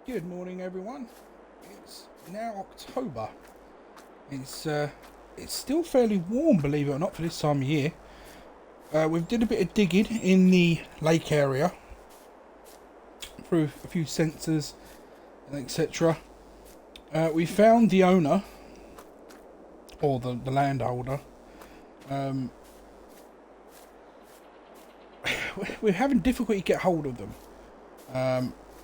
Good morning, everyone. It's now October. It's still fairly warm, believe it or not, for this time of year. We've did a bit of digging in the lake area through a few sensors and etc. We found the owner, or the landholder. We're having difficulty to get hold of them.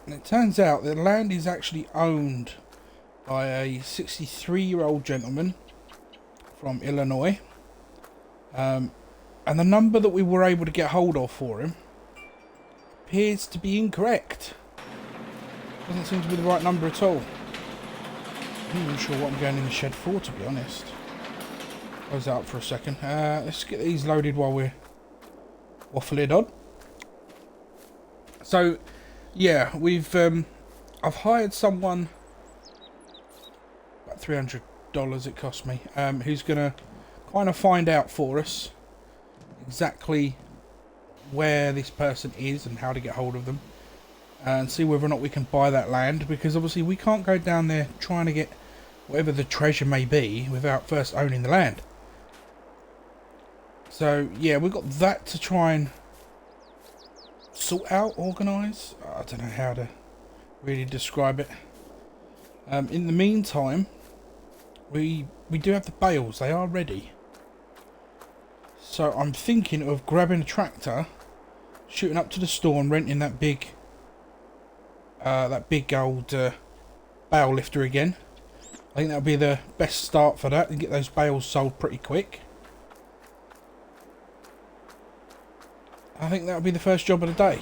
And it turns out that the land is actually owned by a 63-year-old gentleman from Illinois. And the number that we were able to get hold of for him appears to be incorrect. Doesn't seem to be the right number at all. I'm not even sure what I'm going in the shed for, to be honest. Close that up for a second. Let's get these loaded while we're waffling on. So, yeah, I've hired someone, about $300 it cost me, who's going to kind of find out for us exactly where this person is and how to get hold of them, and see whether or not we can buy that land, because obviously we can't go down there trying to get whatever the treasure may be without first owning the land. So yeah, we've got that to try and sort out, organise. I don't know how to really describe it. In the meantime, we do have the bales. They are ready. So I'm thinking of grabbing a tractor, shooting up to the store and renting that big old bale lifter again. I think that'll be the best start for that, and get those bales sold pretty quick. I think that'll be the first job of the day.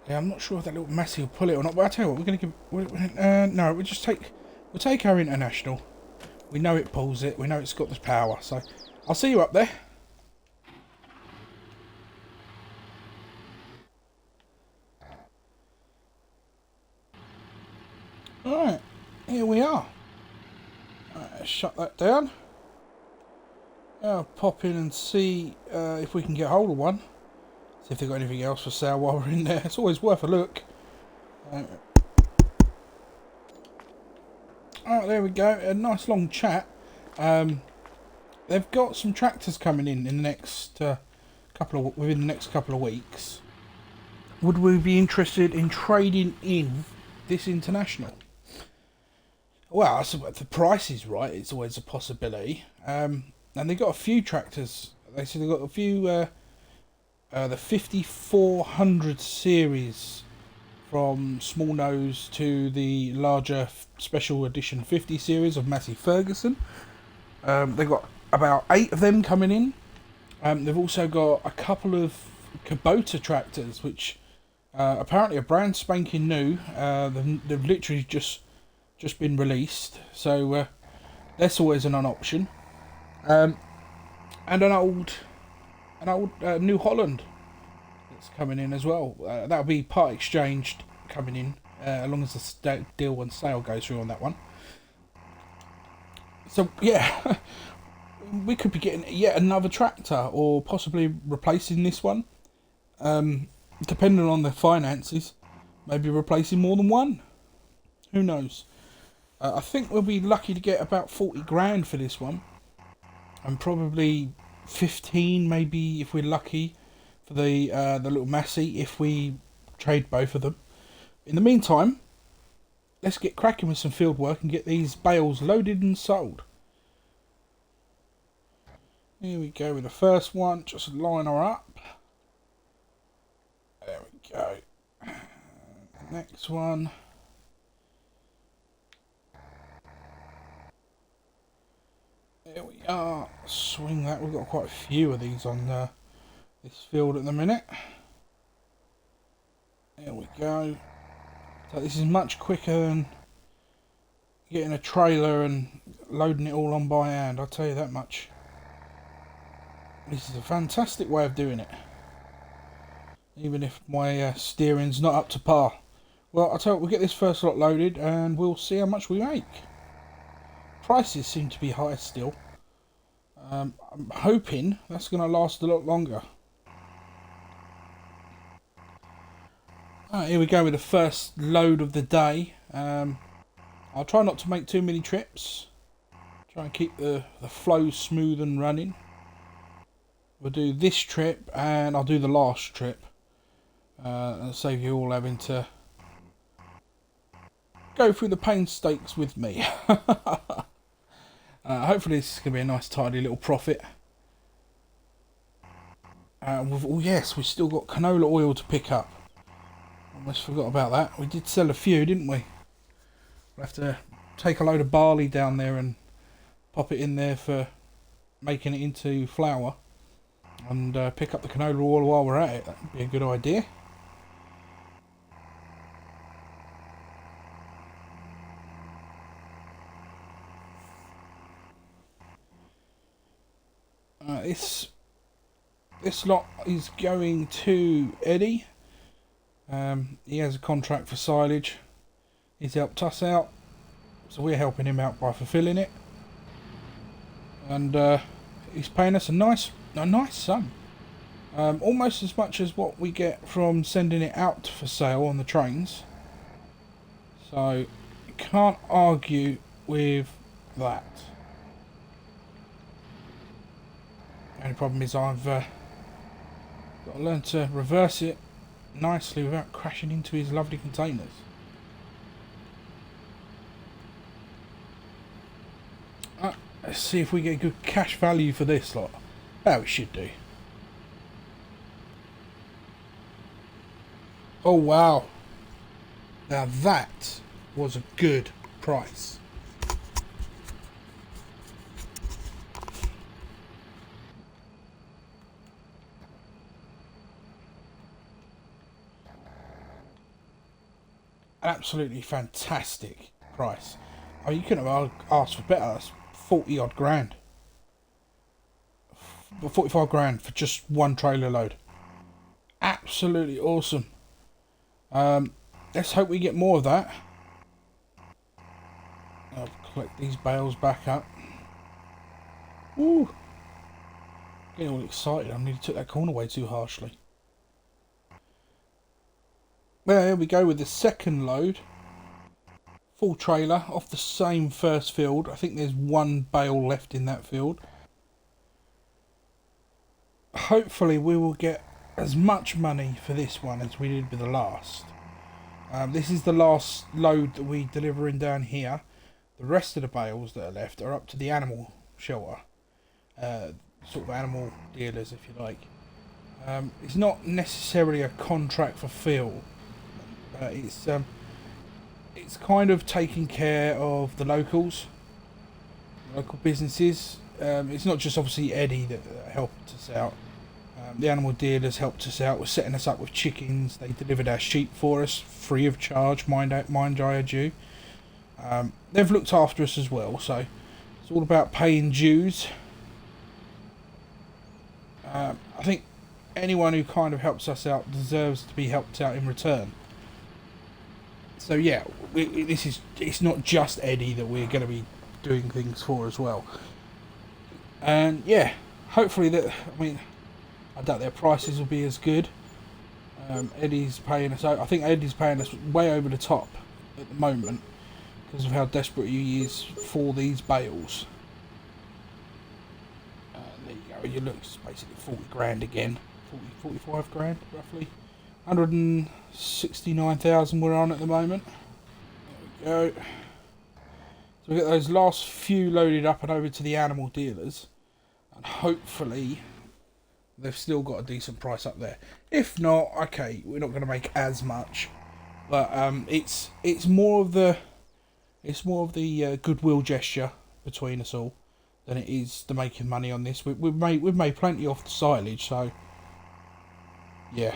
Yeah, I'm not sure if that little Massey will pull it or not, but I tell you what, we're going to give. No, we'll take our International. We know it pulls it. We know it's got the power. So I'll see you up there. All right, here we are. Shut that down. I'll pop in and see if we can get hold of one. See if they've got anything else for sale while we're in there. It's always worth a look. Alright, there we go. A nice long chat. They've got some tractors coming in the next within the next couple of weeks. Would we be interested in trading in this International? Well, if the price is right, it's always a possibility. And they've got a few tractors. They said they've got a few, the 5400 series, from small nose to the larger special edition 50 series of Massey Ferguson. They've got about 8 of them coming in. They've also got a couple of Kubota tractors, which apparently are brand spanking new. They've literally just been released, so that's always an option. And an old New Holland that's coming in as well. That'll be part exchanged coming in, as long as the deal and sale goes through on that one. So yeah, we could be getting yet another tractor, or possibly replacing this one, depending on the finances. Maybe replacing more than one. Who knows? I think we'll be lucky to get about 40 grand for this one, and probably 15 maybe if we're lucky for the little Massey, if we trade both of them. In the meantime, let's get cracking with some field work and get these bales loaded and sold. Here we go with the first one. Just line her up. There we go. Next one. There we are. Swing that. We've got quite a few of these on this field at the minute. There we go. So this is much quicker than getting a trailer and loading it all on by hand, I'll tell you that much. This is a fantastic way of doing it, even if my steering's not up to par. Well, I'll tell you what, we'll get this first lot loaded and we'll see how much we make. Prices seem to be high still. I'm hoping that's going to last a lot longer. Here we go with the first load of the day. I'll try not to make too many trips. Try and keep the flow smooth and running. We'll do this trip and I'll do the last trip. And save you all having to go through the painstakes with me. Hopefully this is going to be a nice tidy little profit. Oh yes, we've still got canola oil to pick up. Almost forgot about that. We did sell a few, didn't we? We'll have to take a load of barley down there and pop it in there for making it into flour. And pick up the canola oil while we're at it. That would be a good idea. This lot is going to Eddie. He has a contract for silage. He's helped us out, so we're helping him out by fulfilling it. And he's paying us a nice sum. Almost as much as what we get from sending it out for sale on the trains. So you can't argue with that. The only problem is I've got to learn to reverse it nicely without crashing into his lovely containers. Let's see if we get good cash value for this lot. Oh, we should do. Oh wow. Now that was a good price. Absolutely fantastic price. Oh, you couldn't have asked for better. That's 40 odd grand. 45 grand for just one trailer load. Absolutely awesome. Let's hope we get more of that. I'll collect these bales back up. Woo! Getting all excited. I nearly took that corner way too harshly. Well, here we go with the second load. Full trailer off the same first field. I think there's one bale left in that field. Hopefully we will get as much money for this one as we did with the last. This is the last load that we're delivering down here. The rest of the bales that are left are up to the animal shelter. Sort of animal dealers, if you like. It's not necessarily a contract for fill. It's kind of taking care of the locals, local businesses. It's not just obviously Eddie that helped us out. The animal dealers helped us out with setting us up with chickens. They delivered our sheep for us free of charge, mind I do. They've looked after us as well, so it's all about paying dues. I think anyone who kind of helps us out deserves to be helped out in return. So yeah, it's not just Eddie that we're going to be doing things for as well. And yeah, hopefully that, I mean, I doubt their prices will be as good. Eddie's paying us, I think Eddie's paying us way over the top at the moment because of how desperate he is for these bales. There you go, you look, it's basically 40 grand again, 45 grand roughly. 169,000 we're on at the moment. There we go. So we get those last few loaded up and over to the animal dealers, and hopefully they've still got a decent price up there. If not, okay, we're not going to make as much, but it's more of the goodwill gesture between us all than it is the making money on this. We've made plenty off the silage, so yeah.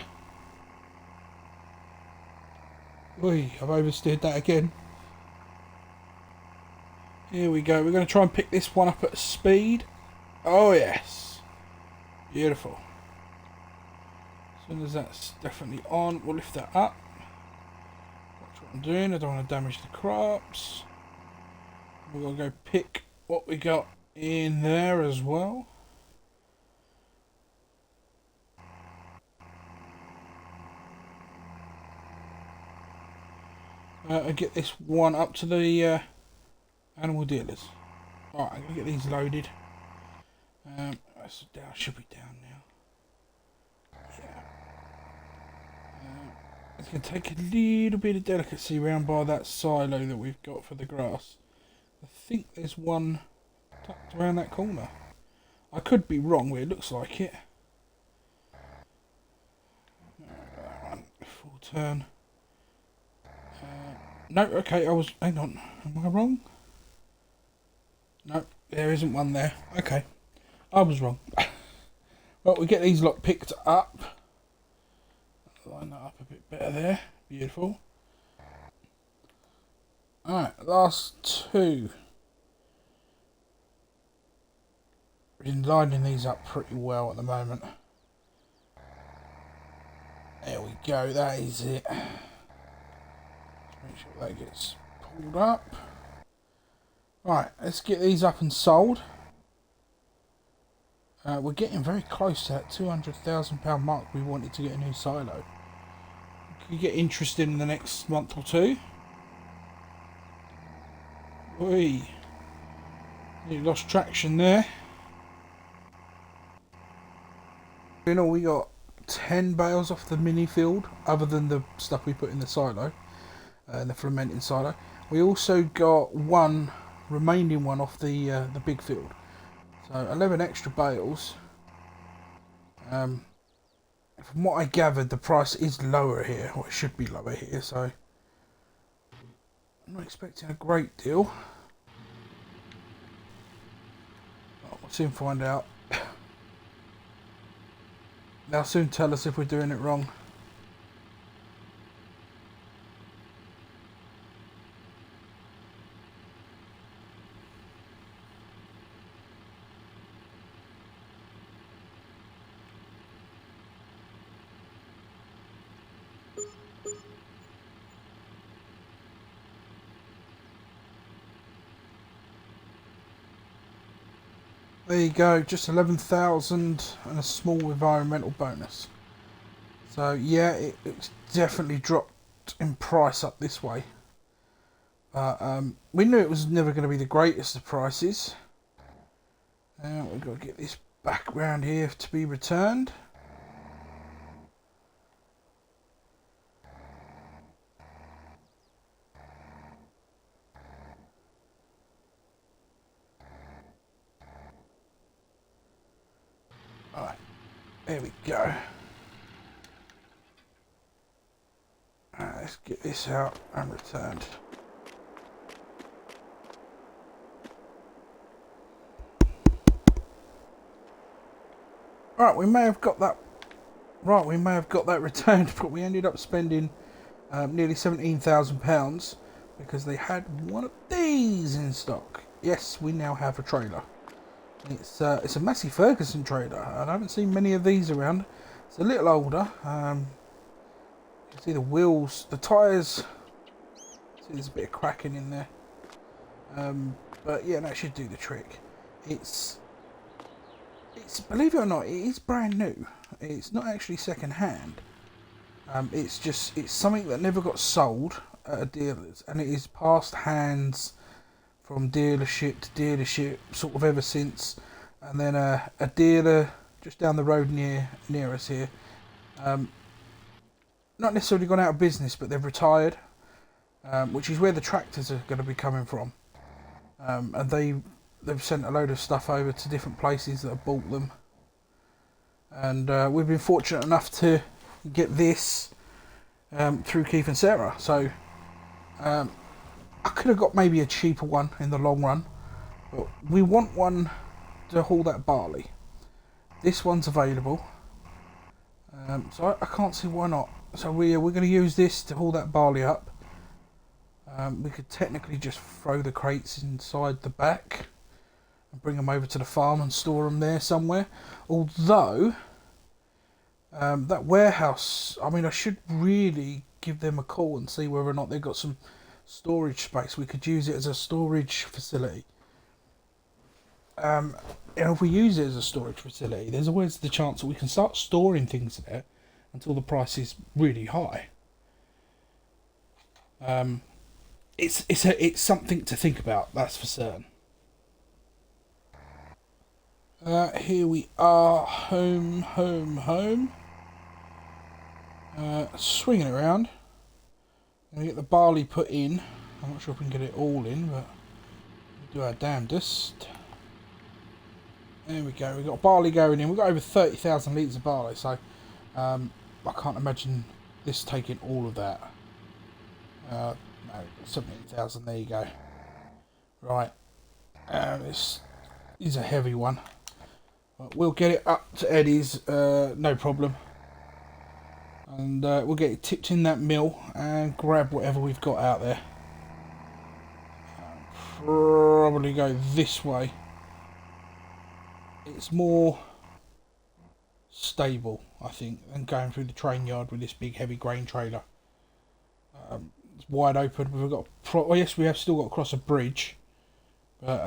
Oi, I've oversteered that again. Here we go. We're going to try and pick this one up at speed. Oh yes. Beautiful. As soon as that's definitely on, we'll lift that up. That's what I'm doing. I don't want to damage the crops. We're going to go pick what we got in there as well. and get this one up to the animal dealers. Alright, I'm going to get these loaded. That's down, should be down now. Yeah. It's going to take a little bit of delicacy round by that silo that we've got for the grass. I think there's one tucked around that corner. I could be wrong, but it looks like it. That one, full turn. No, okay, hang on. Am I wrong? No, there isn't one there. Okay, I was wrong. Well, we get these lot picked up. Line that up a bit better there. Beautiful. Alright, last two. We've been lining these up pretty well at the moment. There we go, that is it. Make sure that gets pulled up. Right, let's get these up and sold. We're getting very close to that £200,000 mark we wanted to get a new silo. Could get interested in the next month or two. We lost traction there. You know, we got 10 bales off the mini field, other than the stuff we put in the silo, the fermenting silo. We also got one remaining one off the big field. So 11 extra bales. From what I gathered, the price is lower here, or it should be lower here, so I'm not expecting a great deal. We'll soon find out. They'll soon tell us if we're doing it wrong. There you go, just 11,000 and a small environmental bonus. So yeah, it's definitely dropped in price up this way. We knew it was never going to be the greatest of prices. We've got to get this back round here to be returned. Alright, there we go. Let's get this out and returned. Right, we may have got that. Right, we may have got that returned, but we ended up spending nearly £17,000 because they had one of these in stock. Yes, we now have a trailer. It's a Massey Ferguson trailer, and I haven't seen many of these around. It's a little older. You can see the wheels, the tyres. See, there's a bit of cracking in there. But yeah, that should do the trick. It's believe it or not, it is brand new. It's not actually second hand. It's something that never got sold at a dealer's, and it is passed hands from dealership to dealership sort of ever since. And then a dealer just down the road near us here, not necessarily gone out of business, but they've retired, which is where the tractors are going to be coming from. And they've sent a load of stuff over to different places that have bought them, and we've been fortunate enough to get this through Keith and Sarah. So I could have got maybe a cheaper one in the long run, but we want one to haul that barley. This one's available, so I can't see why not. So we're going to use this to haul that barley up. We could technically just throw the crates inside the back and bring them over to the farm and store them there somewhere. Although that warehouse, I mean, I should really give them a call and see whether or not they've got some storage space. We could use it as a storage facility. And if we use it as a storage facility, there's always the chance that we can start storing things there until the price is really high. it's something to think about. That's for certain. Here we are, home. Swinging it around. Gonna get the barley put in. I'm not sure if we can get it all in, but we'll do our damnedest. There we go. We've got barley going in. We've got over 30,000 litres of barley, so I can't imagine this taking all of that. No, 17,000. There you go. Right. This is a heavy one. But we'll get it up to Eddie's, no problem. And we'll get it tipped in that mill and grab whatever we've got out there. Probably go this way. It's more stable, I think, than going through the train yard with this big heavy grain trailer. It's wide open. We've got yes, we have still got to cross a bridge, but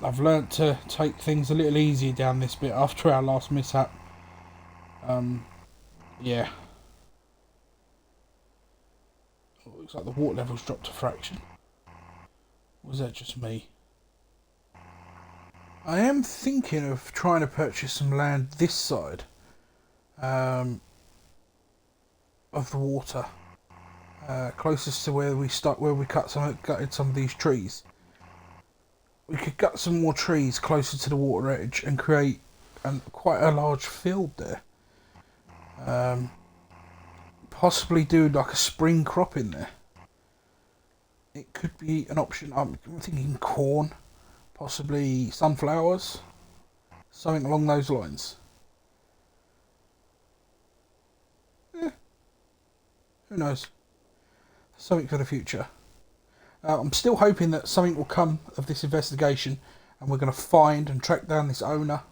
I've learnt to take things a little easier down this bit after our last mishap. Yeah. Oh, looks like the water level's dropped a fraction. Was that just me? I am thinking of trying to purchase some land this side of the water, closest to where we gutted some of these trees. We could gut some more trees closer to the water edge and create quite a large field there. Possibly do like a spring crop in there. It could be an option. I'm thinking corn. Possibly sunflowers, something along those lines. Who knows? Something for the future. I'm still hoping that something will come of this investigation and we're going to find and track down this owner.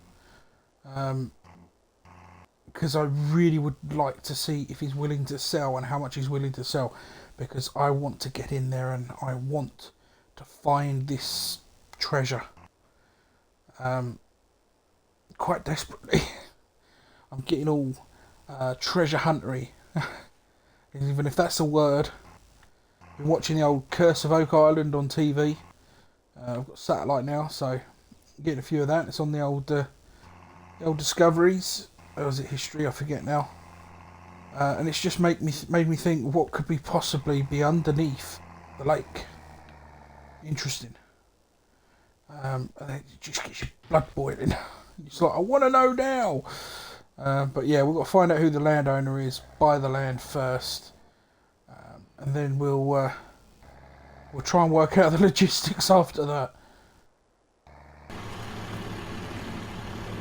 Because I really would like to see if he's willing to sell and how much he's willing to sell. Because I want to get in there and I want to find this treasure quite desperately. I'm getting all treasure huntery, even if that's a word. Been watching the old Curse of Oak Island on TV. I've got satellite now, so getting a few of that. It's on the old Discoveries, or was it History? I forget now. And it's just made me think what could possibly be underneath the lake. Interesting. And it just gets your blood boiling. It's like, I want to know now. But yeah, we've got to find out who the landowner is, buy the land first, and then we'll try and work out the logistics after that.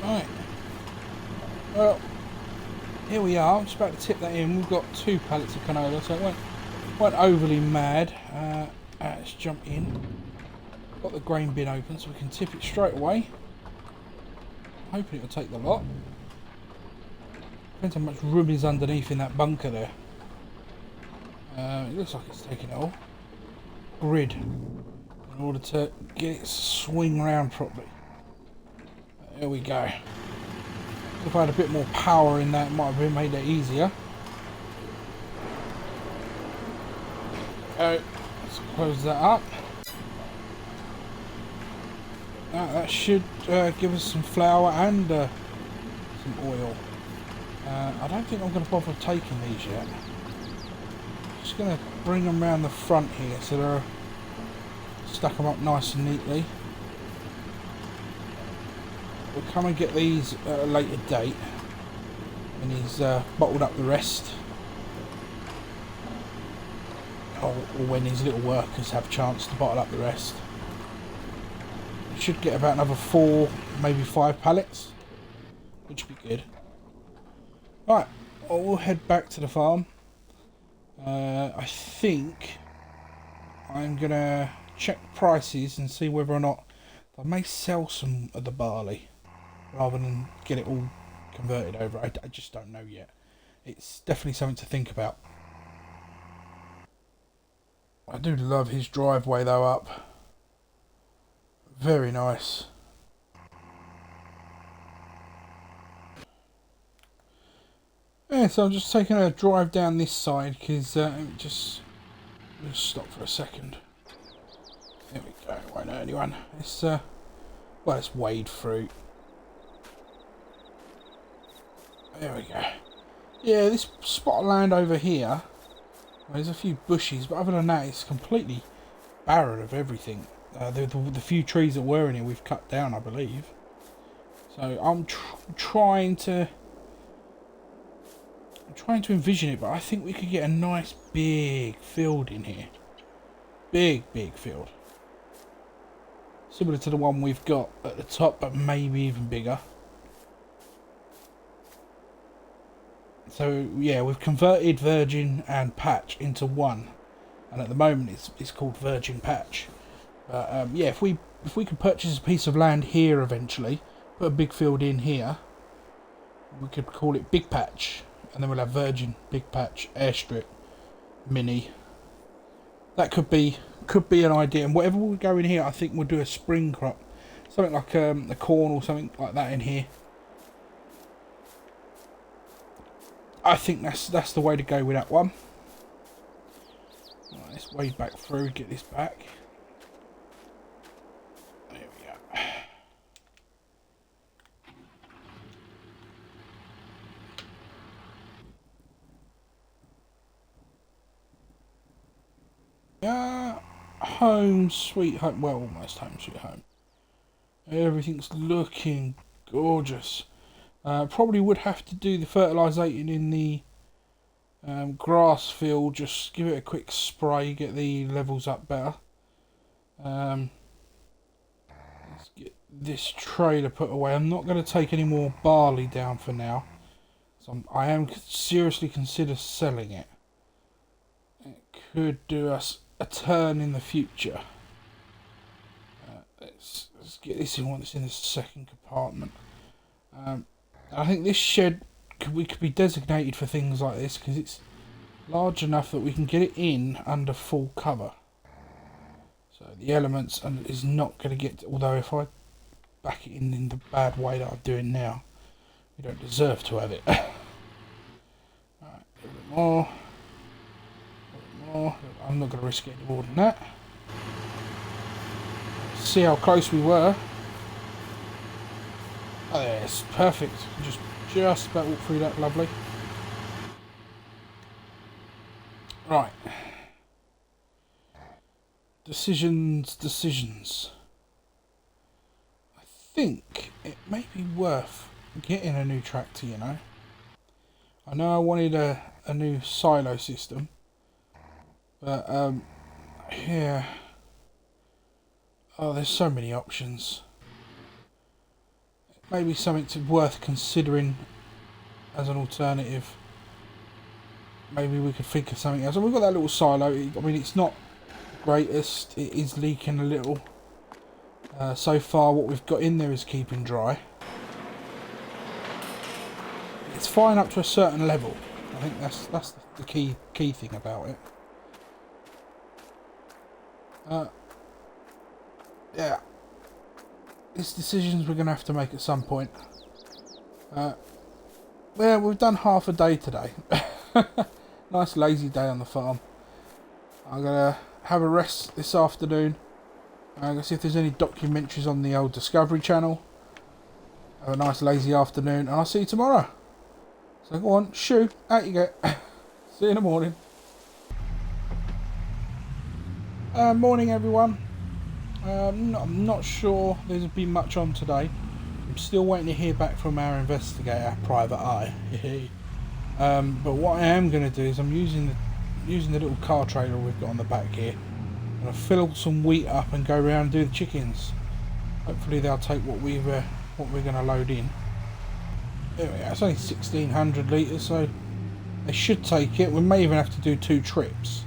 Right. Well, here we are. I'm just about to tip that in. We've got 2 pallets of canola, so it won't overly mad. Let's jump in. Got the grain bin open so we can tip it straight away. Hoping it'll take the lot. Depends how much room is underneath in that bunker there. It looks like it's taking it all. Grid. In order to get it swing around properly. There we go. If I had a bit more power in that, it might have made it easier. Let's close that up. That should give us some flour and some oil. I don't think I'm going to bother taking these yet. Just going to bring them around the front here so they're stack them up nice and neatly. We'll come and get these at a later date when he's bottled up the rest, or when his little workers have a chance to bottle up the rest. Should get about another 4, maybe 5 pallets, which would be good. Right, we'll head back to the farm. I think I'm gonna check prices and see whether or not I may sell some of the barley rather than get it all converted over. I just don't know yet. It's definitely something to think about. I do love his driveway though up. Very nice. Yeah, so I'm just taking a drive down this side because just stop for a second. There we go, won't hurt anyone. It's, well, it's wade through. There we go. Yeah, this spot of land over here, well, there's a few bushes, but other than that, it's completely barren of everything. The few trees that were in here, we've cut down, I believe. So I'm trying to envision it, but I think we could get a nice big field in here. Big field. Similar to the one we've got at the top, but maybe even bigger. So yeah, we've converted Virgin and Patch into one, and at the moment it's called Virgin Patch. But yeah, if we could purchase a piece of land here eventually, put a big field in here, we could call it Big Patch, and then we'll have Virgin, Big Patch, Airstrip, Mini. That could be an idea. And whatever we go in here, I think we'll do a spring crop, something like a corn or something like that in here. I think that's the way to go with that one. Right, let's wade back through, get this back. There we go. Home sweet home. Well, almost home sweet home. Everything's looking gorgeous. Probably would have to do the fertilising in the grass field. Just give it a quick spray, get the levels up better. Let's get this trailer put away. I'm not going to take any more barley down for now. So I am seriously consider selling it. It could do us a turn in the future. Let's get this in once in the second compartment. I think this shed could be designated for things like this because it's large enough that we can get it in under full cover. So the elements is not going to get. Although if I back it in the bad way that I'm doing now, we don't deserve to have it. Right, a little bit more. I'm not going to risk it any more than that. See how close we were. Oh, there, it's perfect. Just about walk through that, lovely. Right. Decisions. I think it may be worth getting a new tractor, you know. I know I wanted a new silo system. But, yeah. Oh, there's so many options. Maybe something worth considering as an alternative. Maybe we could think of something else. And we've got that little silo. I mean, it's not the greatest. It is leaking a little. So far, what we've got in there is keeping dry. It's fine up to a certain level. I think that's the key thing about it. Yeah. It's decisions we're going to have to make at some point. Well, we've done half a day today. Nice lazy day on the farm. I'm going to have a rest this afternoon. I'm going to see if there's any documentaries on the old Discovery Channel. Have a nice lazy afternoon, and I'll see you tomorrow. So go on, shoo, out you go. See you in the morning. Morning everyone. I'm not sure there's been much on today. I'm still waiting to hear back from our investigator, Private Eye. But what I am going to do is I'm using the little car trailer we've got on the back here. I'm going to fill some wheat up and go around and do the chickens. Hopefully they'll take what we're going to load in. There we go. It's only 1600 litres, so they should take it. We may even have to do 2 trips.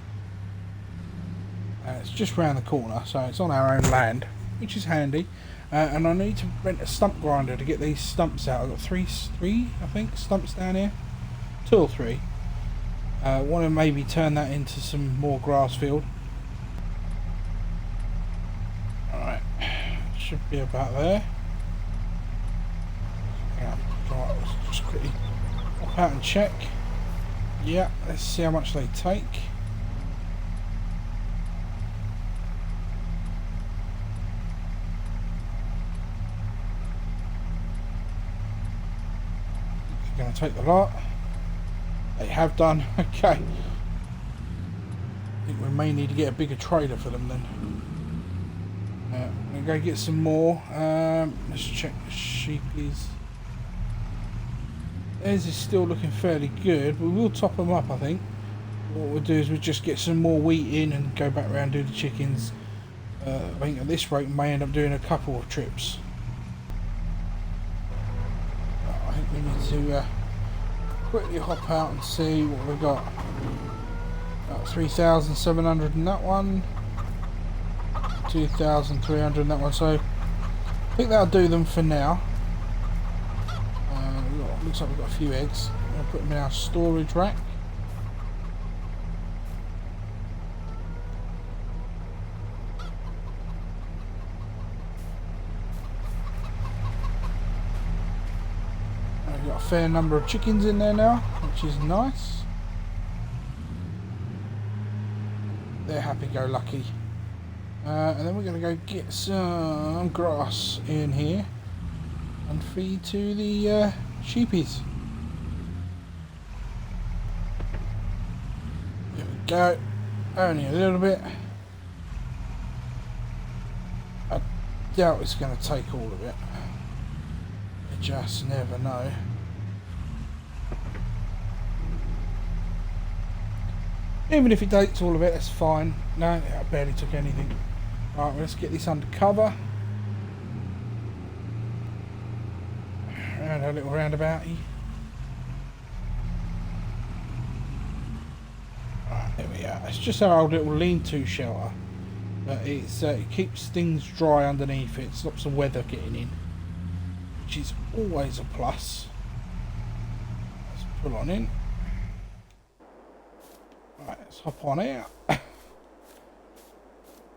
It's just round the corner, so it's on our own land, which is handy. And I need to rent a stump grinder to get these stumps out. I've got three I think, stumps down here. 2 or 3. Want to maybe turn that into some more grass field. Alright, should be about there. Yeah, right, let's just quickly pop out and check. Yeah, let's see how much they take. take the lot. They have done. Okay. I think we may need to get a bigger trailer for them then. I'm going to go get some more. Let's check the sheepies. Theirs is still looking fairly good. We will top them up, I think. What we'll do is we'll just get some more wheat in and go back around and do the chickens. I think at this rate we may end up doing a couple of trips. I think we need to quickly hop out and see what we've got. About 3,700 in that one. 2,300 in that one. So I think that'll do them for now. Looks like we've got a few eggs. I'm going to put them in our storage rack. We've got a fair number of chickens in there now, which is nice. They're happy-go-lucky. And then we're going to go get some grass in here and feed to the sheepies. There we go. Only a little bit. I doubt it's going to take all of it. You just never know. Even if it takes all of it, that's fine. No, I barely took anything. Right, let's get this under cover. Around a little roundabouty. Right, there we are. It's just our old little lean-to shelter, but it keeps things dry underneath it. Stops the weather getting in, which is always a plus. Let's pull on in. Right, let's hop on out.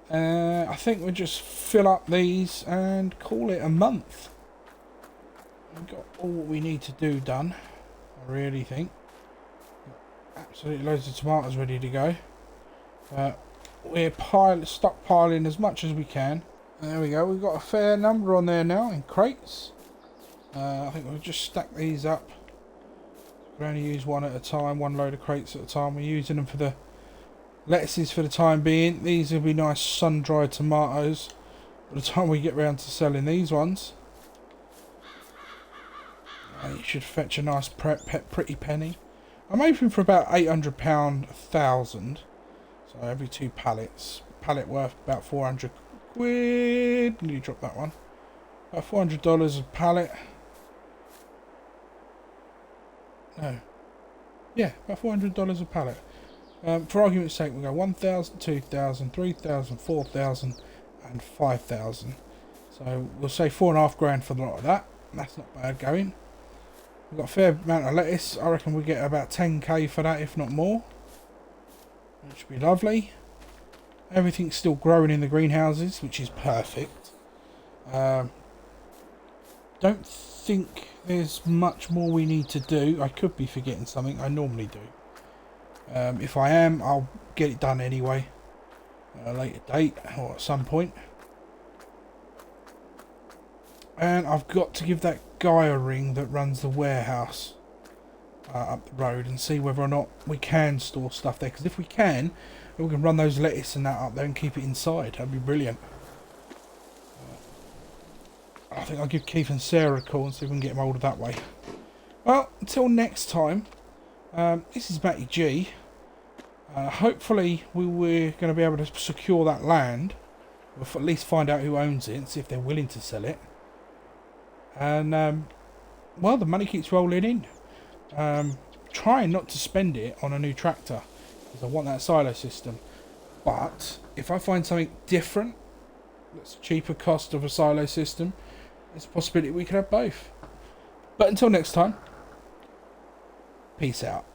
I think we'll just fill up these and call it a month. We've got all we need to do done, I really think. Absolutely loads of tomatoes ready to go. We're stockpiling as much as we can. There we go, we've got a fair number on there now in crates. I think we'll just stack these up. We'll only use one at a time, one load of crates at a time. We're using them for the lettuces for the time being. These will be nice sun-dried tomatoes by the time we get round to selling these ones. It should fetch a nice pretty penny. I'm hoping for about £800 1,000. So every 2 pallets. Pallet worth about 400 quid. Need to drop that one. About $400 a pallet. No. Yeah, about $400 a pallet. For argument's sake, we'll go 1,000, 2,000, 3,000, 4,000 and 5,000. So we'll say 4.5 grand for a lot of that. That's not bad going. We've got a fair amount of lettuce. I reckon we get about 10k for that, if not more. Which would be lovely. Everything's still growing in the greenhouses, which is perfect. Don't think there's much more we need to do. I could be forgetting something. I normally do. If I am, I'll get it done anyway. At a later date or at some point. And I've got to give that guy a ring that runs the warehouse up the road and see whether or not we can store stuff there. Because if we can run those lettuce and that up there and keep it inside. That'd be brilliant. I think I'll give Keith and Sarah a call and see if we can get them hold of that way. Well, until next time, this is Matty G. Hopefully we're going to be able to secure that land. Or at least find out who owns it and see if they're willing to sell it. And, well, the money keeps rolling in. Trying not to spend it on a new tractor, because I want that silo system. But if I find something different, that's cheaper cost of a silo system, there's a possibility we could have both. But until next time, peace out.